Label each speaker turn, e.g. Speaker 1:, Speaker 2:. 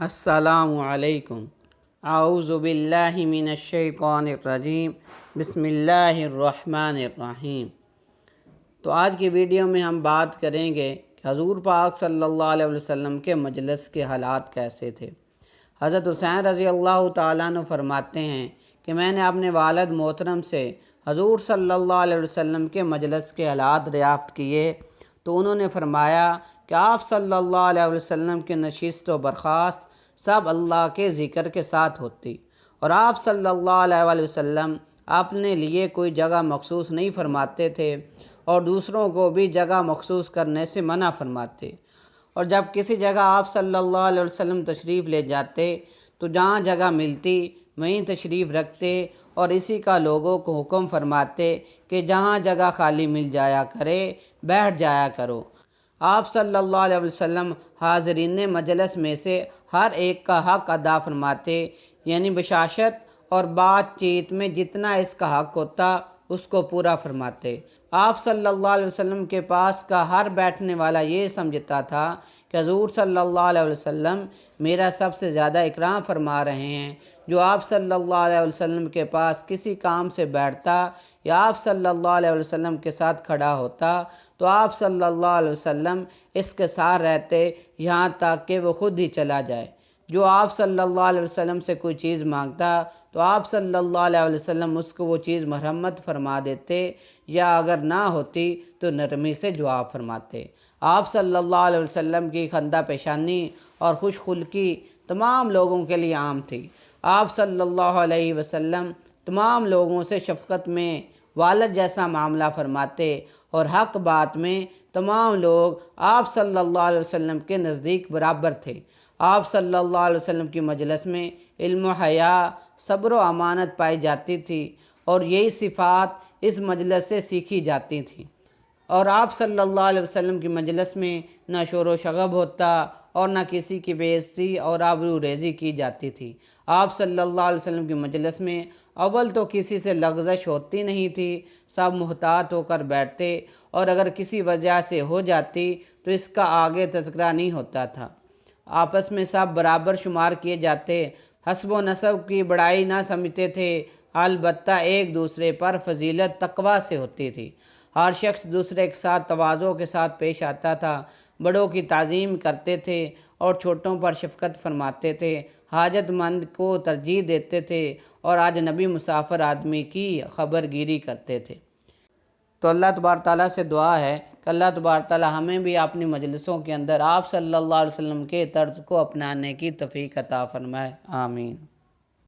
Speaker 1: السلام علیکم۔ اعوذ باللہ من الشیطان الرجیم، بسم اللہ الرحمن الرحیم۔ تو آج کی ویڈیو میں ہم بات کریں گے کہ حضور پاک صلی اللہ علیہ وسلم کے مجلس کے حالات کیسے تھے۔ حضرت حسین رضی اللہ تعالیٰ عنہ فرماتے ہیں کہ میں نے اپنے والد محترم سے حضور صلی اللہ علیہ وسلم کے مجلس کے حالات دریافت کیے تو انہوں نے فرمایا کہ آپ صلی اللہ علیہ وسلم کی نشست و برخاست سب اللہ کے ذکر کے ساتھ ہوتی، اور آپ صلی اللہ علیہ وسلم اپنے لیے کوئی جگہ مخصوص نہیں فرماتے تھے اور دوسروں کو بھی جگہ مخصوص کرنے سے منع فرماتے، اور جب کسی جگہ آپ صلی اللہ علیہ وسلم تشریف لے جاتے تو جہاں جگہ ملتی وہیں تشریف رکھتے، اور اسی کا لوگوں کو حکم فرماتے کہ جہاں جگہ خالی مل جایا کرے بیٹھ جایا کرو۔ آپ صلی اللہ علیہ وسلم حاضرین مجلس میں سے ہر ایک کا حق ادا فرماتے، یعنی بشاشت اور بات چیت میں جتنا اس کا حق ہوتا اس کو پورا فرماتے۔ آپ صلی اللہ علیہ وسلم کے پاس کا ہر بیٹھنے والا یہ سمجھتا تھا کہ حضور صلی اللہ علیہ وسلم میرا سب سے زیادہ اکرام فرما رہے ہیں۔ جو آپ صلی اللہ علیہ وسلم کے پاس کسی کام سے بیٹھتا یا آپ صلی اللہ علیہ وسلم کے ساتھ کھڑا ہوتا تو آپ صلی اللہ علیہ وسلم اس کے ساتھ رہتے یہاں تک کہ وہ خود ہی چلا جائے۔ جو آپ صلی اللہ علیہ وسلم سے کوئی چیز مانگتا تو آپ صلی اللہ علیہ وسلم اس کو وہ چیز مرحمت فرما دیتے، یا اگر نہ ہوتی تو نرمی سے جواب فرماتے۔ آپ صلی اللہ علیہ وسلم کی خندہ پیشانی اور خوش خلقی تمام لوگوں کے لیے عام تھی۔ آپ صلی اللہ علیہ وسلم تمام لوگوں سے شفقت میں والد جیسا معاملہ فرماتے، اور حق بات میں تمام لوگ آپ صلی اللہ علیہ وسلم کے نزدیک برابر تھے۔ آپ صلی اللہ علیہ وسلم کی مجلس میں علم و حیا، صبر و امانت پائی جاتی تھی، اور یہی صفات اس مجلس سے سیکھی جاتی تھیں۔ اور آپ صلی اللہ علیہ وسلم کی مجلس میں نہ شور و شغب ہوتا اور نہ کسی کی بے عزتی اور آبرو ریزی کی جاتی تھی۔ آپ صلی اللہ علیہ وسلم کی مجلس میں اول تو کسی سے لغزش ہوتی نہیں تھی، سب محتاط ہو کر بیٹھتے، اور اگر کسی وجہ سے ہو جاتی تو اس کا آگے تذکرہ نہیں ہوتا تھا۔ آپس میں سب برابر شمار کیے جاتے، حسب و نسب کی بڑائی نہ سمجھتے تھے، البتہ ایک دوسرے پر فضیلت تقویٰ سے ہوتی تھی۔ ہر شخص دوسرے کے ساتھ تواضع کے ساتھ پیش آتا تھا، بڑوں کی تعظیم کرتے تھے اور چھوٹوں پر شفقت فرماتے تھے، حاجت مند کو ترجیح دیتے تھے اور اجنبی مسافر آدمی کی خبر گیری کرتے تھے۔ تو اللہ تبارک تعالیٰ سے دعا ہے کہ اللہ تبارک تعالیٰ ہمیں بھی اپنی مجلسوں کے اندر آپ صلی اللہ علیہ وسلم کے طرز کو اپنانے کی توفیق عطا فرمائے، آمین۔